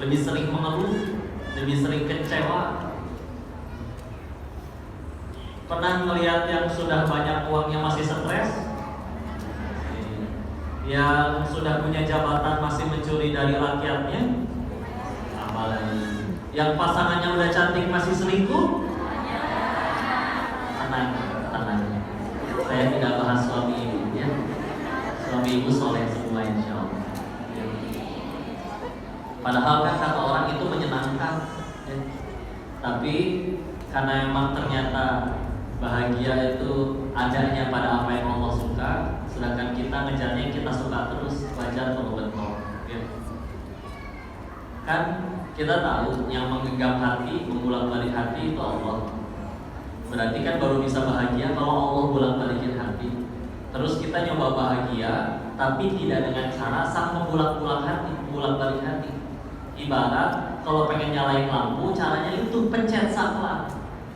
lebih sering mengeluh, lebih sering kecewa. Pernah melihat yang sudah banyak uangnya masih stres? Yang sudah punya jabatan masih mencuri dari rakyatnya? Apalagi yang pasangannya udah cantik masih selingkuh? Tenang, tenang. Saya tidak bahas suami ibu ya. Suami ibu soleh semua insya Allah. Padahal kan kata orang itu menyenangkan ya. Tapi karena memang ternyata bahagia itu adanya pada apa yang Allah suka, sedangkan kita ngejarnya yang kita suka terus, wajar kalau betul ya. Kan kita tahu yang menggenggam hati, membolak-balik hati itu Allah. Berarti kan baru bisa bahagia kalau Allah bolak-balikin hati. Terus kita nyoba bahagia, tapi tidak dengan cara sang membolak-balik hati. Ibarat kalau pengen nyalain lampu, caranya itu pencet saklar.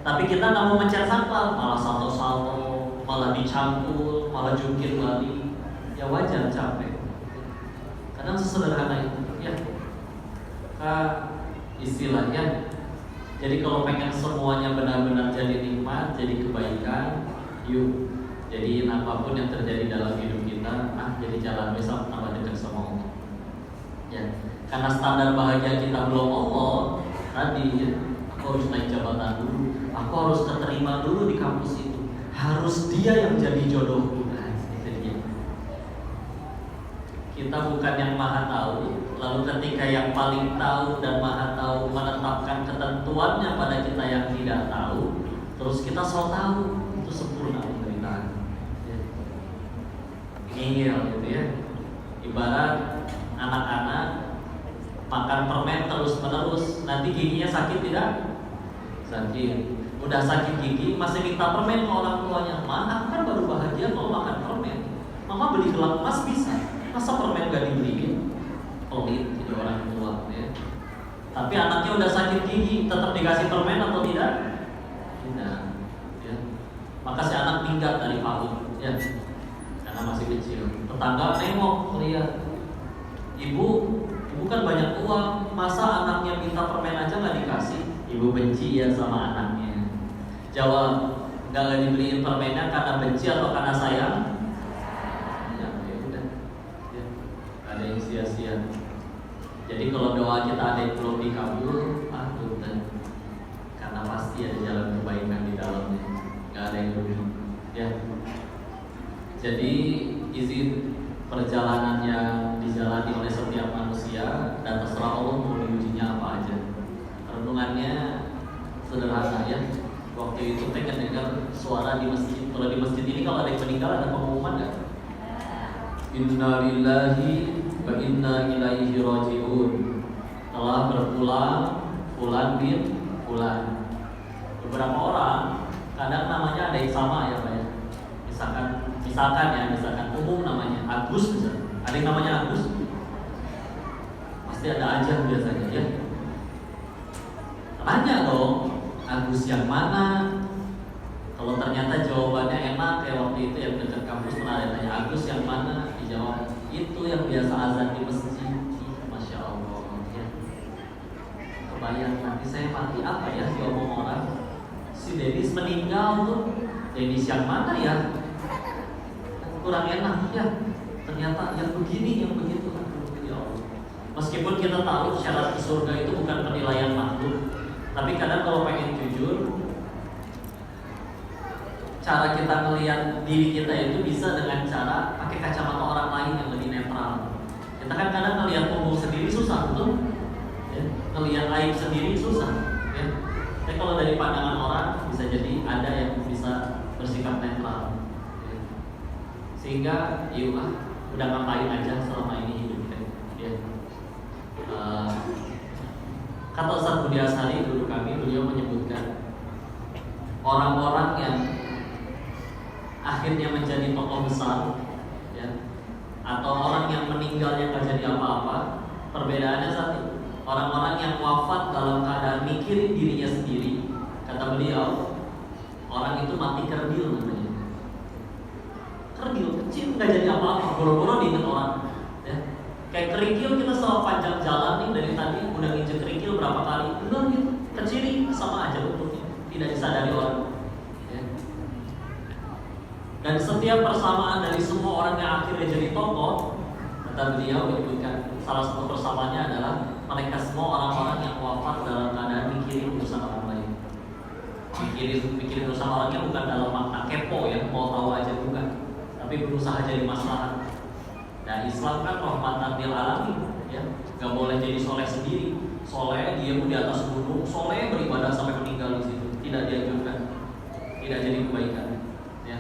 Tapi kita nggak mau mencet saklar, malah salto-salto, malah dicampur, malah jungkir balik. Ya wajar capek. Kadang sesederhana itu, ya. Istilahnya. Jadi kalau pengen semuanya benar-benar jadi nikmat, jadi kebaikan, yuk. Jadi apapun yang terjadi dalam hidup kita, jadi jalan besok tambah dekat sama Allah. Ya. Karena standar bahagia kita belum Allah, tadi ya. Aku harus naik jabatan dulu, aku harus keterima dulu di kampus itu, harus dia yang jadi jodohku. Nah, itu dia. Kita bukan yang maha tahu, lalu ketika yang paling tahu dan maha tahu menetapkan ketentuannya pada kita yang tidak tahu, terus kita so tahu, itu sempurna penderitaan. Ya. Ngeyel gitu ya. Ibarat anak-anak makan permen terus-menerus, nanti giginya sakit tidak? Sakit. Udah sakit gigi masih minta permen ke orang tuanya. Mana kan baru bahagia kalau makan permen. Mama beli gelang emas bisa, masa permen gak dibeliin? Pelit jadi orang tua ya. Tapi anaknya udah sakit gigi, tetap dikasih permen atau tidak? Tidak ya. Maka si anak minggat dari PAUD ya, karena masih kecil. Tetangga nengok lihat, ibu kan banyak uang, masa anaknya minta permen aja nggak dikasih? Ibu benci ya sama anaknya. Jawab, nggak dibeliin permennya karena benci atau karena sayang? Ya udah, ya, ada yang sia-sia. Jadi kalau doa kita ada yang belum dikabul, udah, karena pasti ada jalan kebaikan di dalamnya, nggak ada yang rugi. Ya, jadi izin perjalanan yang dijalani oleh setiap manusia dan terserah Allah mau diujinya apa aja. Renungannya sederhana ya. Waktu itu pengen dengar suara di masjid. Kalau di masjid ini kalau ada yang meninggal ada pengumuman nggak? Inna lillahi wa inna ilaihi raji'un. Telah berpulang fulan bin fulan. Beberapa orang kadang namanya ada yang sama ya Pak ya. Misalkan umum namanya Agus misalnya. Ada yang namanya Agus? Pasti ada aja biasanya ya. Tanya dong, Agus yang mana? Kalau ternyata jawabannya enak kayak waktu itu yang dekat kampus pernah ada tanya Agus yang mana? Dijawab itu yang biasa azan di masjid. Masya Allah ya. Kebayang nanti saya mati apa ya diomong orang? Si Dennis meninggal tuh. Dennis yang mana ya? Kurang enak ya. Ternyata yang begini, yang begitu. Ya Allah. Meskipun kita tahu syarat ke surga itu bukan penilaian makhluk, tapi kadang kalau pengen jujur, cara kita melihat diri kita itu bisa dengan cara pakai kacamata orang lain yang lebih netral. Kita kan kadang ngelihat punggung sendiri susah, betul? Ya, ngelihat aib sendiri susah. Ya. Tapi kalau dari pandangan orang bisa jadi ada yang bisa bersikap netral. Ya. Sehingga, yuk udah ngapain aja selama ini hidup kita. Ya. Kata Ustaz Budi Ashari guru kami, beliau menyebutkan orang-orang yang akhirnya menjadi tokoh besar, ya, atau orang yang meninggalnya nggak jadi apa-apa, perbedaannya satu. Orang-orang yang wafat dalam keadaan mikirin dirinya sendiri, kata beliau, orang itu mati kerdil namanya. Kerdil kecil nggak jadi apa-apa, boro-boro diingat orang. Ya. Kayak kerikil kita selalu panjang jalan nih dari tadi udah disadari orang. Ya. Dan setiap persamaan dari semua orang yang akhirnya jadi tokoh, kata beliau menyebutkan salah satu persamaannya adalah mereka semua orang-orang yang wafat dalam keadaan mikirin urusan orang lain. Mikirin urusan orangnya bukan dalam makna kepo ya, mau tahu aja bukan, tapi berusaha jadi maslahat. Dan Islam kan rahmatan lil alamin, ya, nggak boleh jadi soleh sendiri. Soleh dia di atas gunung, soleh beribadah sampai meninggal di situ, tidak dianjurkan, tidak jadi kebaikan. Ya.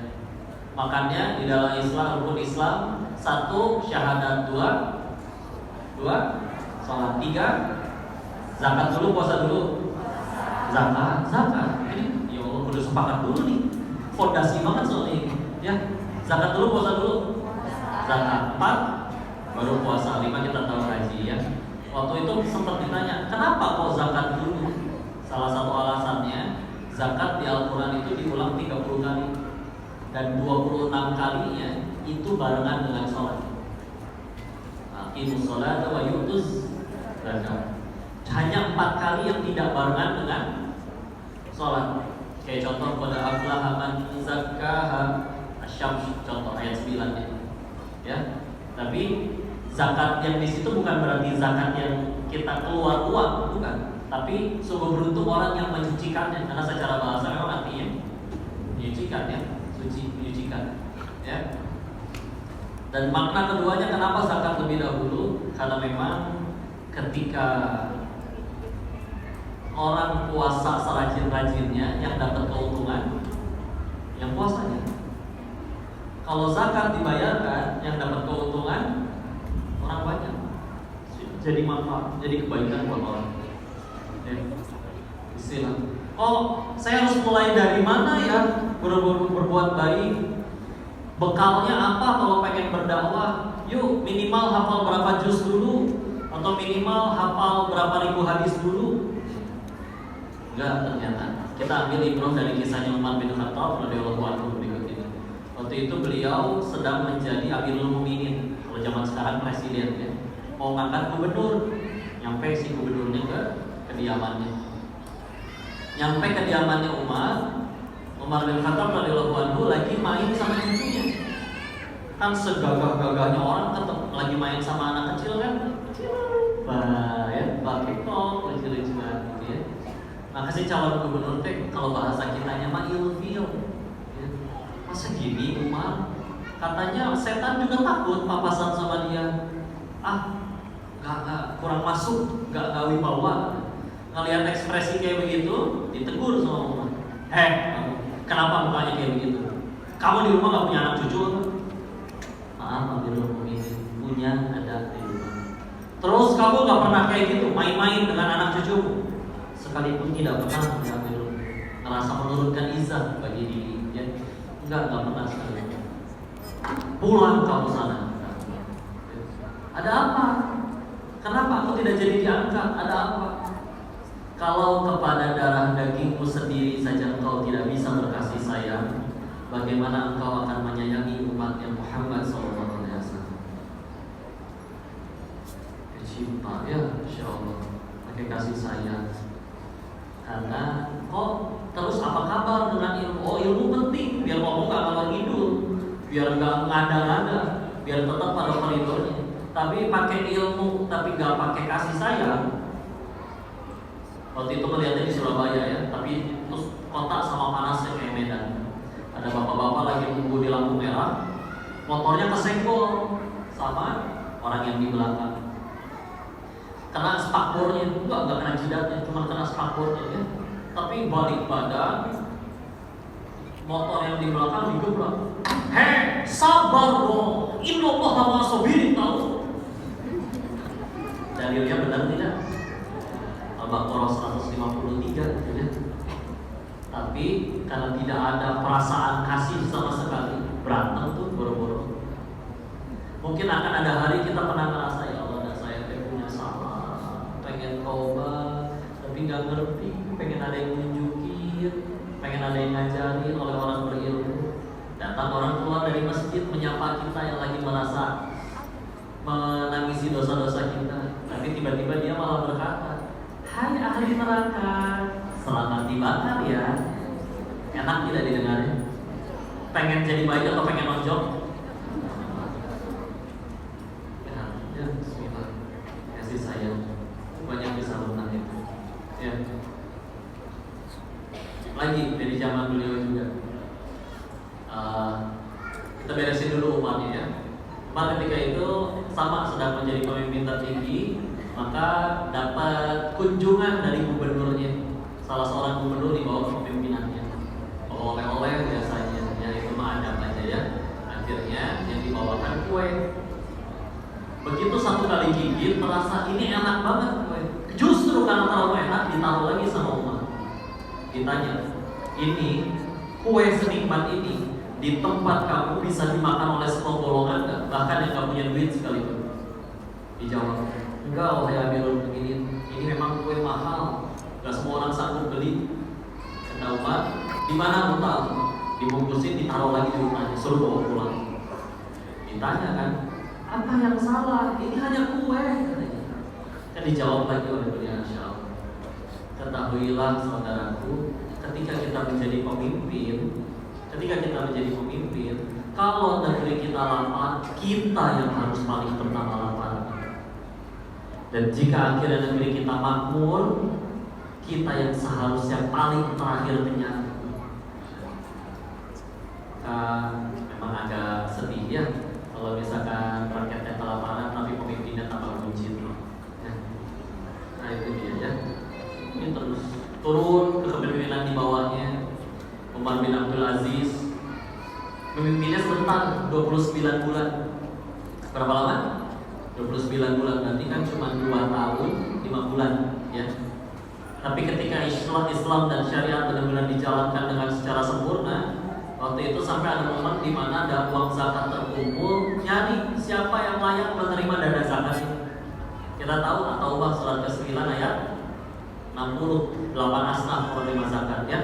Makanya di dalam Islam, rukun Islam, 1 syahadat, 2 salat, 3 zakat dulu, puasa dulu, zakat. Ini ya Allah udah sepakat dulu nih, fondasi banget soalnya ini. Ya, zakat dulu, puasa dulu, zakat 4 baru puasa 5 kita tahu haji ya. Waktu itu sempat ditanya, kenapa kok zakat dulu? Salah satu alasannya, zakat di Al-Quran itu diulang 30 kali dan 26 kalinya itu barengan dengan sholat. Aqimus sholat wa yu'tuz zakat. Hanya 4 kali yang tidak barengan dengan sholat. Kayak contoh pada aflaha man zakkaha, Asy-Syams, contoh ayat 9 ya. Tapi zakat yang di situ bukan berarti zakat yang kita keluar uang, bukan. Tapi sungguh beruntung orang yang menyucikannya, karena secara bahasa memang artinya menyucikan ya, suci, menyucikan ya. Dan makna keduanya kenapa zakat lebih dahulu? Karena memang ketika orang puasa serajin-rajinnya yang dapat keuntungan yang puasanya. Kalau zakat dibayarkan yang dapat keuntungan orang banyak, jadi manfaat, jadi kebaikan buat orang. Istilah. Oh, saya harus mulai dari mana ya berbuat baik? Bekalnya apa kalau pengen berdakwah? Yuk minimal hafal berapa juz dulu, atau minimal hafal berapa ribu hadis dulu. Enggak, ternyata kita ambil ibrah dari kisahnya Umar bin Khattab radhiyallahu anhu berikut ini. Waktu itu beliau sedang menjadi Amirul Mukminin, kalau zaman sekarang presiden ya. Mau ngangkat gubernur, nyampe si gubernurnya ke kediamannya. Nyampe kediamannya Umar bin Khattab radhiyallahu anhu lagi main sama cucunya. Kan segagah-gagahnya orang lagi main sama anak kecil kan. Pakai kok lucu-lucuan gitu ya. Nah, kasih calon gubernur teh kalau bahasa kitanya mah ilfil. Ya. Masa gini Umar? Katanya setan juga takut papasan sama dia. Gak kurang masuk, gak wibawa. Ngelihat ekspresi kayak begitu, ditegur sama Umar. Kenapa mukanya kayak begitu? Kamu di rumah gak punya anak cucu? Maaf, Amirul Mukminin, punya, ada di rumah. Terus kamu gak pernah kayak gitu, main-main dengan anak cucumu? Sekalipun tidak pernah ngerasa menurunkan izah bagi diri ya. Enggak pernah sekali. Pulang kamu sana. Ada apa? Kenapa aku tidak jadi diangkat? Ada apa? Kalau kepada darah dagingmu sendiri saja engkau tidak bisa berkasih sayang, bagaimana engkau akan menyayangi umatnya Muhammad SAW? Cinta ya, Insya Allah pakai kasih sayang. Karena terus apa kabar dengan ilmu? Ilmu penting, biar ngomong gak ngalor ngidul, biar gak ngada-ngada, biar tetap pada koridornya. Tapi pakai ilmu tapi gak pakai kasih sayang. Waktu itu melihatnya di Surabaya ya, tapi terus kota sama panasnya kayak Medan. Ada bapak-bapak lagi nunggu di lampu merah, motornya kesenggol sama orang yang di belakang. Kena spakbornya, enggak kena jidatnya, cuma kena spakbornya ya. Tapi balik badan, motor yang di belakang digebrak. Sabar dong, innallaha ma'as sabirin, tahu? Dalilnya benar tidak? Al-Baqarah 153 ya. Tapi karena tidak ada perasaan kasih sama sekali, berantem tuh boro-boro. Mungkin akan ada hari kita pernah merasa ya Allah, saya punya salah, pengen tobat, tapi nggak ngerti, pengen ada yang nunjukin, pengen ada yang ngajarin oleh orang berilmu. Datang orang keluar dari masjid menyapa kita yang lagi merasa menangisi dosa-dosa kita, tapi tiba-tiba dia malah berkata, hai ahli neraka, selamat dibakar ya. Enak tidak didengarnya? Pengen jadi baik atau pengen nonjok? Ya, bismillah. Kasih sayang banyak bisa menang itu. Ya. Lagi dari zaman beliau juga. Kita beresin dulu umatnya ya. Umar ketika itu sama sedang menjadi pemimpin tertinggi, maka dapat kunjungan dari gubernurnya, salah seorang gubernur di bawah kepemimpinannya. Oleh-oleh biasanya, ya itu mah adab aja ya. Akhirnya yang dibawakan kue. Begitu satu kali gigit, merasa ini enak banget kue. Justru karena terlalu enak, ditaruh lagi sama Umar. Ditanya, ini kue senikmat ini di tempat kamu bisa dimakan oleh semua golongan enggak? Bahkan yang gak punya duit sekalipun. Dijawab, enggak wahai Amirul Mukminin, ini memang kue mahal, gak semua orang sanggup beli. Kata Umar, di mana lu tahu? Dibungkusin, ditaruh lagi di rumahnya, suruh bawa pulang. Ditanya kan, apa yang salah? Ini hanya kue, katanya. Kan dijawab lagi oleh beliau, insyaallah. Ketahuilah saudaraku, ketika kita menjadi pemimpin, kalau negeri kita lapar, kita yang harus paling pertama lapar. Dan jika akhirnya negeri kita makmur, kita yang seharusnya paling terakhir kenyang. Memang agak sedih ya kalau misalkan rakyatnya kelaparan tapi pemimpinnya tambah buncit. Nah itu dia ya. Ini terus turun ke kepemimpinan di bawahnya. Umar bin Abdul Aziz memimpinnya sebentar, 29 bulan. Berapa lama? 29 bulan, berarti kan cuma 2 tahun 5 bulan ya. Tapi ketika Islam dan syariat benar-benar dijalankan dengan secara sempurna, waktu itu sampai ada momen di mana ada uang zakat terkumpul, nyari siapa yang layak menerima dana zakat ini. Kita tahu At-Taubah surat ke-9 ayat 60, 8 asnaf penerima zakat ya.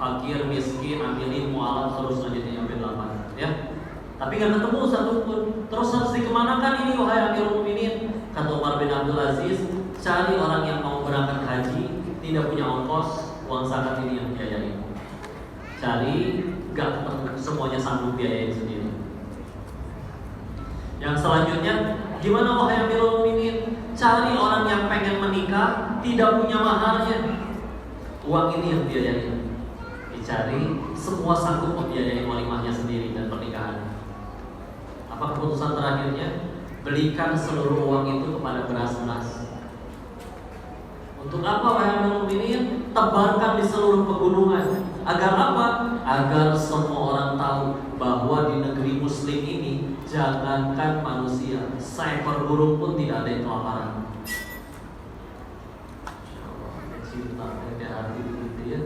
Fakir, miskin, amilin, mu'alaf, terus selanjutnya sampai 8 ya. Tapi nggak ketemu satu pun. Terus harus dikemanakan ini wahai Amirul Mukminin? Kata Umar bin Abdul Aziz, cari orang yang mau berangkat haji, tidak punya ongkos, uang zakat ini yang biayain. Cari, nggak ketemu, semuanya sanggup biayain sendiri. Yang selanjutnya, gimana wahai Amirul Mukminin? Cari orang yang pengen menikah, tidak punya maharnya, uang ini yang biayain. Dicari, semua sanggup membiayai walimahnya sendiri dan pernikahan. Apa keputusan terakhirnya? Belikan seluruh uang itu kepada beras-beras. Untuk apa wahai Amirul Mukminin? Tebarkan di seluruh pegunungan. Agar apa? Agar semua orang tahu bahwa di negeri Muslim ini, jangankan manusia, seekor burung pun tidak ada yang kelaparan. Cinta kayak hati gitu ya.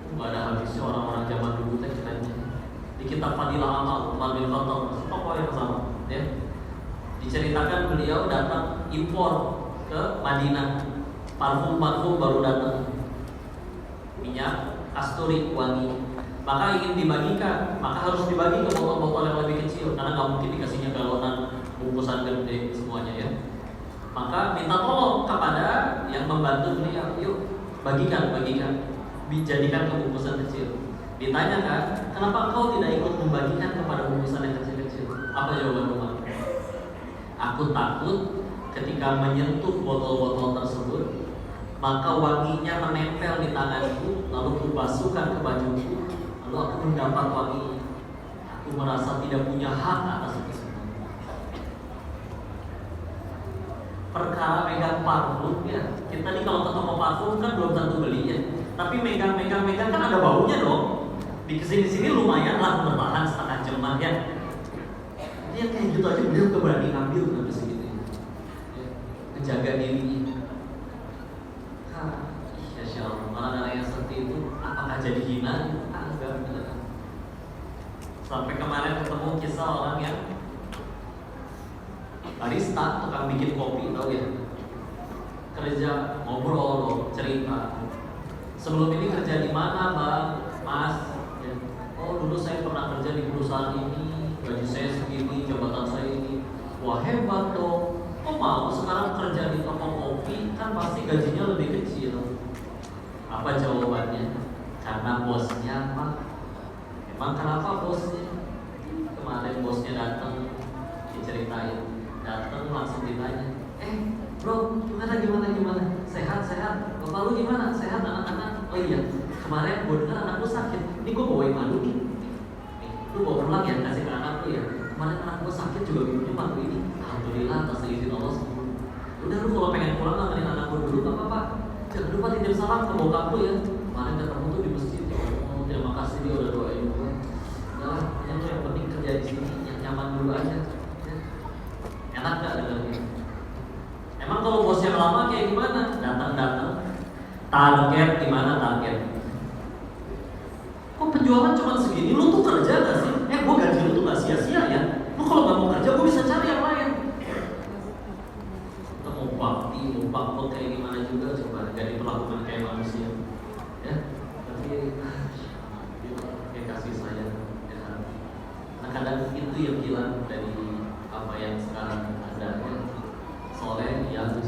Nggak ada habisnya orang-orang zaman dulu teh katanya. Di kitab Fadilah Amal Umar bin Khattab, tokoh yang sama ya. Diceritakan beliau datang impor ke Madinah, parfum baru datang, minyak kasturi wangi, maka ingin dibagikan, maka harus dibagi ke botol-botol yang lebih kecil karena nggak mungkin dikasihnya galonan bungkusan gede semuanya ya. Maka minta tolong kepada yang membantu beliau, yuk bagikan, dijadikan ke bungkusan kecil. Ditanyakan, kenapa engkau tidak ikut membagikan kepada bungkusan yang kecil-kecil? Apa jawaban Umar? Aku takut ketika menyentuh botol-botol tersebut, maka wanginya menempel di tanganku, lalu kubasuhkan ke bajuku, lalu aku mendapat wangi. Aku merasa tidak punya hak atas itu semua. Perkara megang parfum ya, kita nih kalau ke toko parfum kan belum tentu beli ya. Tapi megang kan ada baunya dong. Di kesini lumayan lah bertahan setengah jam ya. Dia kayak gitu aja beliau keberani ngambil sampai segitu ya. Menjaga dirinya. Ya Allah, orang-orang yang seperti itu apakah jadi hina? Enggak. Sampai kemarin ketemu kisah orang yang barista, tukang bikin kopi, tau ya? Kerja, ngobrol, cerita. Sebelum ini kerja di mana, Bang? Mas? Ya. Oh, dulu saya pernah kerja di perusahaan ini, gaji saya segini, jabatan saya ini. Wah, hebat dong. Kok mau sekarang kerja di toko kopi? Kan pasti gajinya lebih kecil. Apa jawabannya? Karena bosnya mah. Emang kenapa bosnya? Kemarin bosnya datang, diceritain, datang langsung ditanya, bro, gimana? Sehat? Bapak lu gimana? Sehat anak-anak? Oh iya, kemarin gue dengar anak lu sakit. Ini gue bawain madu nih. Lu bawa pulang ya, kasih ke anak lu ya. Kemarin anak gue sakit juga minumnya madu ini. Alhamdulillah atas izin Allah sembuh. Udah lu kalau pengen pulang nemenin anak gue dulu gak apa-apa. Jangan lupa titip salam ke bokap lu ya. Kemarin ketemu tuh di masjid. Oh, terima kasih dia udah doain gue. Udah, yang penting kerja di sini yang nyaman dulu aja. Ya. Enak gak dengarnya? Emang kalau bosnya lama kayak gimana? Datang. Target gimana target? Kok penjualan cuma segini? Lu tuh kerja gak sih? Gue gaji lu tuh gak sia-sia ya. Lu kalau gak mau kerja, gue bisa cari yang lain. Kita mau bakti kayak gimana juga coba. Jadi perlakuan kayak manusia. Ya, tapi kayak kasih sayang. Ya. Nah kadang itu yang hilang dari apa yang sekarang ada. Soleh yang